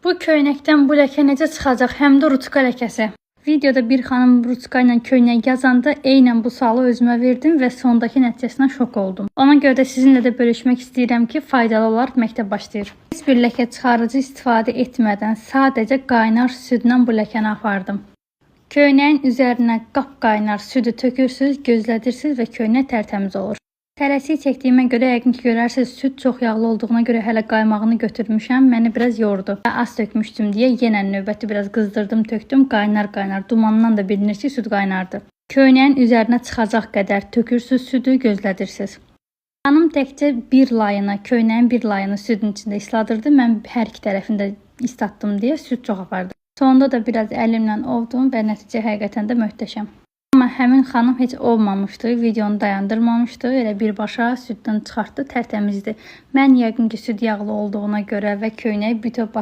Bu köynəkdən bu ləkə necə çıxacaq? Həm də rutka ləkəsi. Videoda bir xanım rutka ilə köynək yazanda eynən bu sualı özümə verdim və sondakı nəticəsindən şok oldum. Ona görə də sizinlə də bölüşmək istəyirəm ki, faydalı olar, məktəb başlayır. Heç bir ləkə çıxarıcı istifadə etmədən sadəcə qaynar südlə bu ləkəni apardım. Köynəyin üzərinə qapqaynar südü tökürsünüz, gözlədirsiniz və köynək tərtəmiz olur. Tələsik çəkdiyimə görə yəqin ki, görərsiniz, süd çox yağlı olduğuna görə hələ qaymağını götürmüşəm, məni biraz yordu. Az tökmüşdüm deyə yenə növbəti biraz qızdırdım, tökdüm, qaynar, dumanından da bilinir ki, süd qaynardı. Köynəyin üzərinə çıxacaq qədər tökürsünüz südü, gözlədirsiniz. Xanım təkcə bir layını, köynəyin bir layını südün içində isladırdı, mən hər iki tərəfində islatdım deyə süd çox apardı. Sonunda da biraz əlimlə ovdum və nəticə həqiqətən də möhtəşəm. Amma həmin xanım heç olmamışdı, videonu dayandırmamışdı, elə birbaşa süddən çıxartdı, tərtəmizdi. Mən yəqin ki, süd yağlı olduğuna görə və köynəyi bütöv bastırdım.